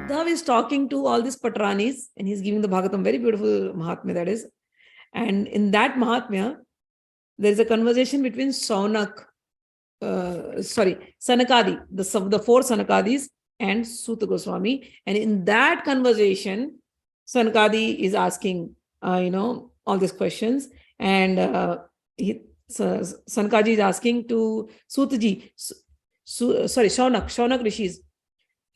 Uddhav is talking to all these Patranis and he's giving the Bhagavatam, very beautiful Mahatmya that is. And in that Mahatmya, there is a conversation between Sanakadi, the four Sanakadis and Suta Goswami. And in that conversation, Sanakadi is asking, all these questions. And Sanakaji is asking to Sutaji, Shaunak Rishis.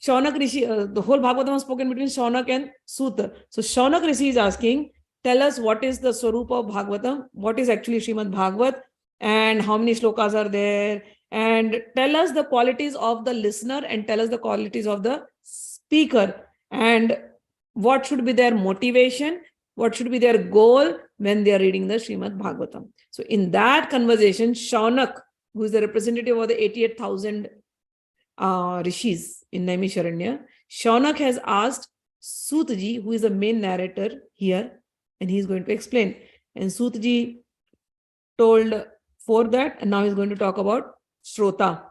Shaunak Rishi, the whole Bhagavatam was spoken between Shaunak and Suta. So Shaunak Rishi is asking, tell us what is the Swarupa of Bhagavatam, what is actually Srimad Bhagavat, and how many shlokas are there, and tell us the qualities of the listener and tell us the qualities of the speaker, and what should be their motivation, what should be their goal when they are reading the Srimad Bhagavatam. So in that conversation, Shaunak, who is the representative of the 88,000 rishis in Naimisharanya, Shaunak has asked Sutaji, who is the main narrator here, and he is going to explain. And Sutaji told for that, and now he's going to talk about Vakta.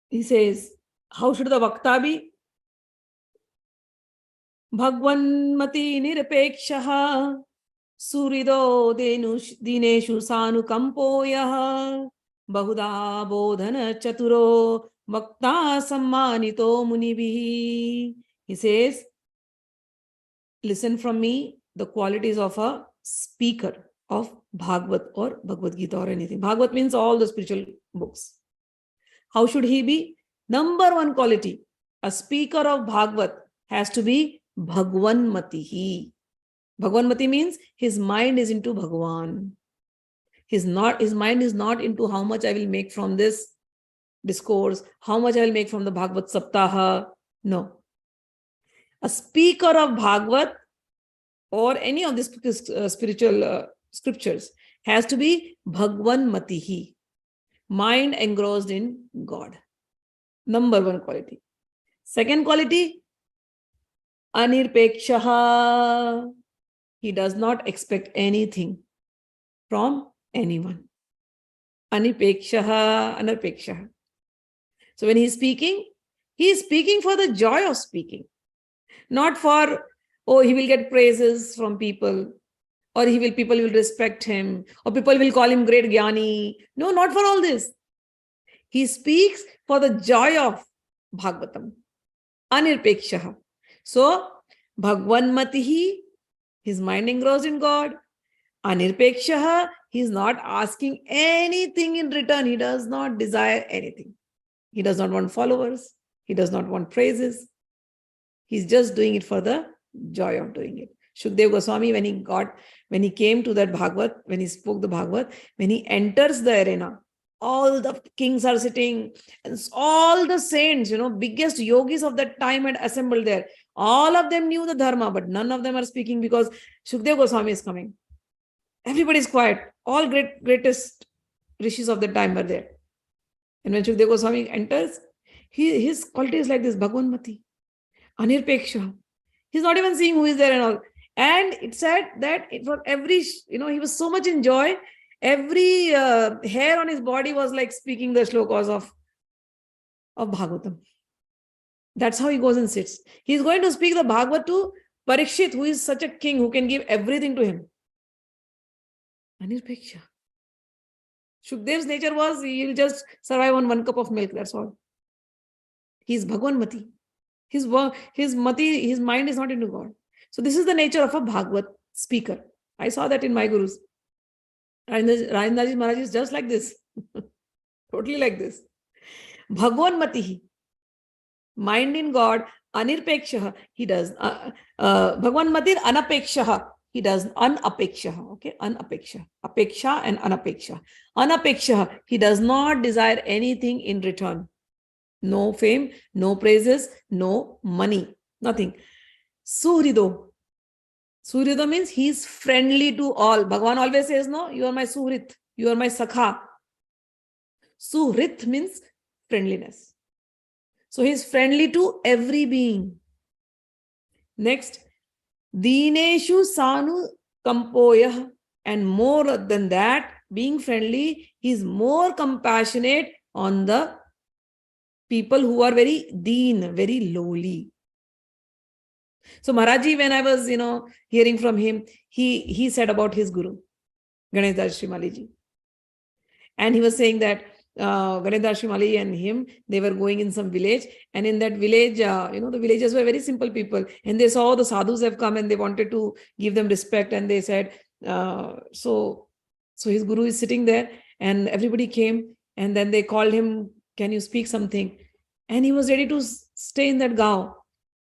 He says, how should the Vakta be? Bhagwanmati nirapekshaha Surido dineshu sanukampoyah Bahuda bodhana chaturo Vakta sammanito munibihi. He says, listen from me the qualities of a speaker of Bhagavad or Bhagavad Gita or anything. Bhagavad means all the spiritual books. How should he be? Number one quality, a speaker of Bhagavad has to be Bhagwanmatihi. Bhagwanmati means his mind is into Bhagwan. His mind is not into how much I will make from this discourse, how much I will make from the Bhagavad Saptaha. No. A speaker of Bhagavad or any of these spiritual scriptures has to be Bhagwanmatihi. Mind engrossed in God. Number one quality. Second quality, Anirpekshaha. He does not expect anything from anyone. Anirpekshaha. So when he is speaking for the joy of speaking. Not for, he will get praises from people, or people will respect him, or people will call him great Jnani. No, not for all this. He speaks for the joy of Bhagavatam. Anirpekshaha. So, Bhagwanmatihi, his mind engrossed in God. Anirpekshaha, he is not asking anything in return. He does not desire anything. He does not want followers. He does not want praises. He's just doing it for the joy of doing it. Shukdev Goswami, when he came to that Bhagavad, when he spoke the Bhagavad, when he enters the arena, all the kings are sitting, and all the saints, biggest yogis of that time had assembled there. All of them knew the dharma, but none of them are speaking because Shukdev Goswami is coming. Everybody is quiet. All greatest rishis of the time were there. And when Shukdev Goswami enters, his quality is like this, Bhagwanmati, Anirpeksha. He's not even seeing who is there and all. And it said that for every, he was so much in joy. Every hair on his body was like speaking the shlokas of Bhagavatam. That's how he goes and sits. He's going to speak the Bhagavad to Parikshit, who is such a king who can give everything to him. Anirpeksha. Shukdev's nature was he'll just survive on one cup of milk. That's all. He's Bhagwanmati. His mind is not into God. So this is the nature of a Bhagavad speaker. I saw that in my gurus. Rajendraji Maharaj is just like this. Totally like this. Bhagwanmatihi. Mind in God. Anirpekshaha. He does. Bhagwanmatir anapekshaha. He does unapekshaha. Okay. Unapeksha. Apeksha and anapeksha. Unapekshaha. He does not desire anything in return. No fame, no praises, no money. Nothing. Suhrido. Suhrido means he is friendly to all. Bhagavan always says, no, you are my Suhrit. You are my Sakha. Suhrit means friendliness. So he is friendly to every being. Next, Dineshu Sanu Kampoyah. And more than that, being friendly, he's more compassionate on the people who are very deen, very lowly. So Maharaji, when I was, hearing from him, he said about his guru, Ganesh Das Shrimali ji. And he was saying that Ganesh Das Shrimali and him, they were going in some village. And in that village, the villagers were very simple people. And they saw the sadhus have come and they wanted to give them respect. And they said, so his guru is sitting there and everybody came. And then they called him, can you speak something? And he was ready to stay in that gaon.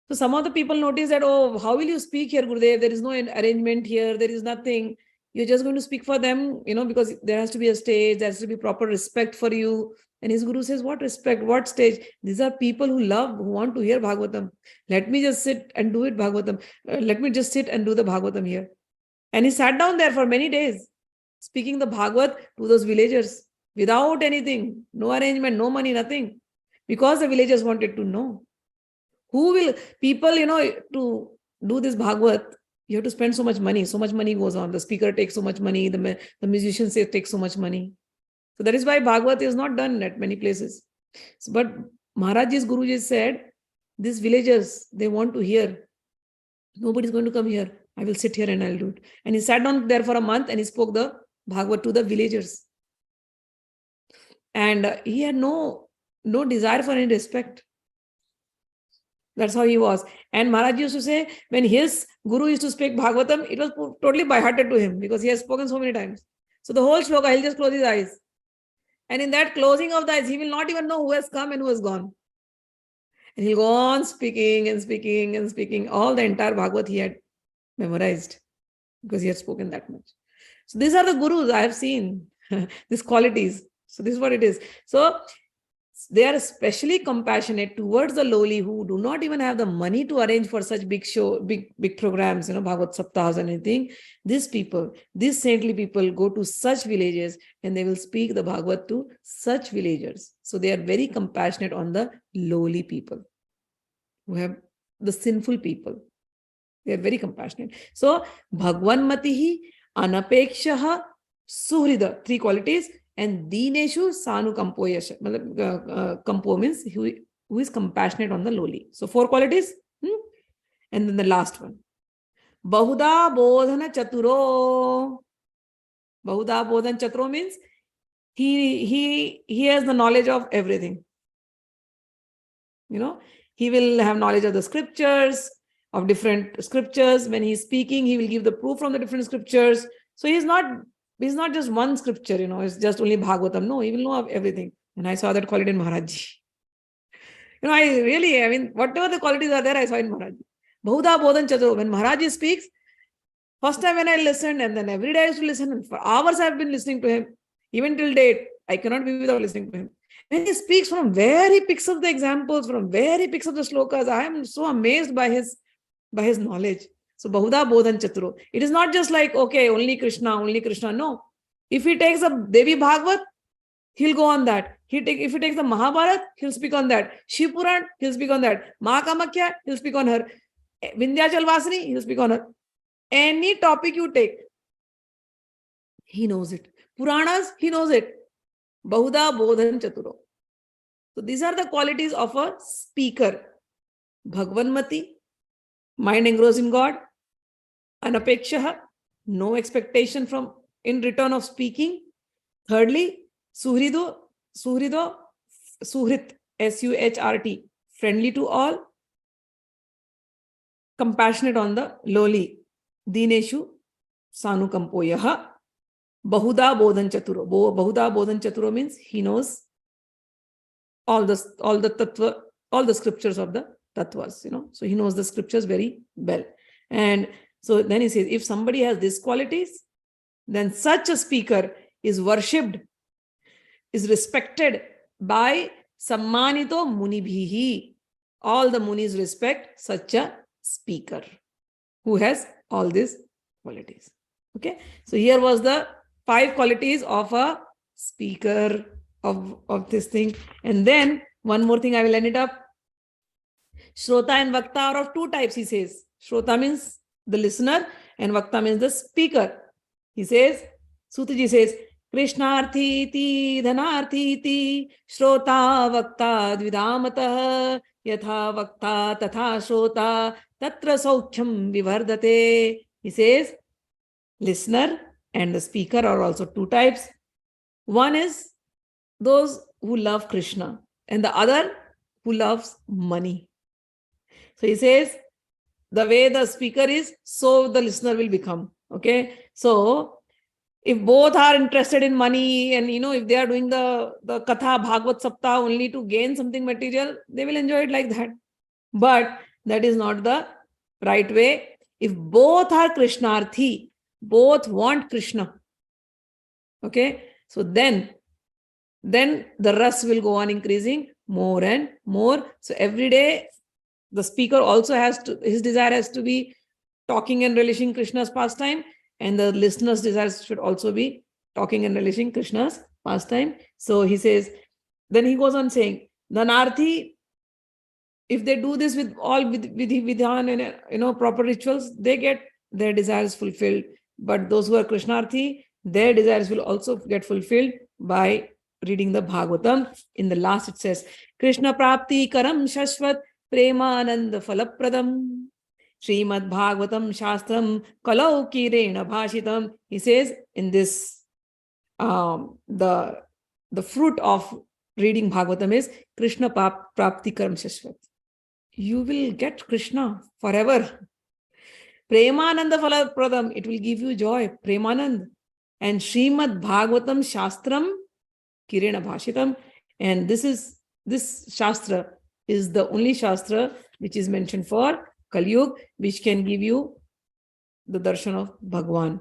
So some of the people noticed that, oh, how will you speak here, Gurudev? There is no arrangement here. There is nothing. You're just going to speak for them, because there has to be a stage. There has to be proper respect for you. And his guru says, what respect? What stage? These are people who love, who want to hear Bhagavatam. Let me just sit and do it, Bhagavatam. Let me just sit and do the Bhagavatam here. And he sat down there for many days, speaking the Bhagavat to those villagers without anything, no arrangement, no money, nothing. Because the villagers wanted to know. Who will, people, to do this Bhagavat, you have to spend so much money. So much money goes on. The speaker takes so much money. The musician takes so much money. So that is why Bhagavat is not done at many places. So, but Maharajji's Guruji said, these villagers, they want to hear. Nobody's going to come here. I will sit here and I'll do it. And he sat down there for a month and he spoke the Bhagavat to the villagers. And he had no desire for any respect. That's how he was. And Maharaj used to say, when his guru used to speak Bhagavatam, it was totally by-hearted to him because he has spoken so many times. So the whole shloka, he'll just close his eyes. And in that closing of the eyes, he will not even know who has come and who has gone. And he'll go on speaking and speaking and speaking. All the entire Bhagavat he had memorized because he had spoken that much. So these are the gurus I have seen, these qualities. So this is what it is. So they are especially compassionate towards the lowly who do not even have the money to arrange for such big programs, Bhagavad Saptahas and anything. These people, these saintly people go to such villages and they will speak the Bhagavad to such villagers. So they are very compassionate on the lowly people who have the sinful people. They are very compassionate. So Bhagwan Matihi, Anapekshaha, Suhrida, 3 qualities. And Dineshu Sanu Kampo Yasha. Kampo means who is compassionate on the lowly. So 4 qualities. And then the last one. Bahuda Bodhana Chaturo. Bahuda Bodhana Chaturo means he has the knowledge of everything. He will have knowledge of the scriptures, of different scriptures. When he's speaking, he will give the proof from the different scriptures. So he's not just one scripture, it's just only Bhagavatam. No, he will know of everything. And I saw that quality in Maharajji. Whatever the qualities are there, I saw in Maharajji. Bahuda Bodhan Chaturo. When Maharajji speaks, first time when I listened, and then every day I used to listen, and for hours I have been listening to him. Even till date, I cannot be without listening to him. When he speaks, from where he picks up the examples, from where he picks up the slokas, I am so amazed by his knowledge. So Bahuda Bodhan Chaturo. It is not just like, okay, only Krishna. No. If he takes a Devi Bhagavat, he'll go on that. If he takes the Mahabharat, he'll speak on that. Shiv Puran, he'll speak on that. Mahakamakya, he'll speak on her. Vindhyachal Vasini, he'll speak on her. Any topic you take, he knows it. Puranas, he knows it. Bahuda Bodhan Chaturo. So these are the qualities of a speaker. Bhagwanmati, mind engrossed in God. Anapekshaha, no expectation in return of speaking. Thirdly, Suhrit, Suhrt, friendly to all, compassionate on the lowly. Dineshu, Sanukampoyaha, Bahuda Bodhan Chaturo. Bahuda Bodhan Chaturo means he knows all the tattva, all the scriptures of the tattvas, So he knows the scriptures very well. And so then he says, if somebody has these qualities, then such a speaker is worshipped, is respected by Sammanito Munibhihi. All the Munis respect such a speaker who has all these qualities. Okay. So here was the 5 qualities of a speaker of this thing. And then one more thing, I will end it up. Shrota and Vakta are of 2 types, he says. Shrota means the listener and Vakta means the speaker. He says, Sutaji says, कृष्णार्थीति धनार्थीति श्रोता वक्ता द्विधामतः यथा वक्ता तथा श्रोता tatra saukyam vivardate. He says, listener and the speaker are also two types. One is those who love Krishna, and the other who loves money. So he says, the way the speaker is, so the listener will become. Okay. So if both are interested in money, and if they are doing the Katha Bhagavad Saptah only to gain something material, they will enjoy it like that. But that is not the right way. If both are Krishnarthi, both want Krishna, okay, so then the ras will go on increasing more and more. So every day the speaker also his desire has to be talking and relishing Krishna's pastime, and the listener's desires should also be talking and relishing Krishna's pastime. So he says, then he goes on saying, Dhanarthi, if they do this with all vidhan and proper rituals, they get their desires fulfilled. But those who are Krishnarthi, their desires will also get fulfilled by reading the Bhagavatam. In the last it says, Krishna prapti karam shashvat premanand falapradam Srimad Bhagavatam Shastram Kalau Kirena Bhashitam. He says in this, the fruit of reading Bhagavatam is Krishna Prapti Karam Shashvat. You will get Krishna forever. Premananda Falapradam, it will give you joy. Premanand. And Srimad Bhagavatam Shastram Kirena Bhashitam. And this Shastra is the only Shastra which is mentioned for Kali Yuga, which can give you the darshan of Bhagwan.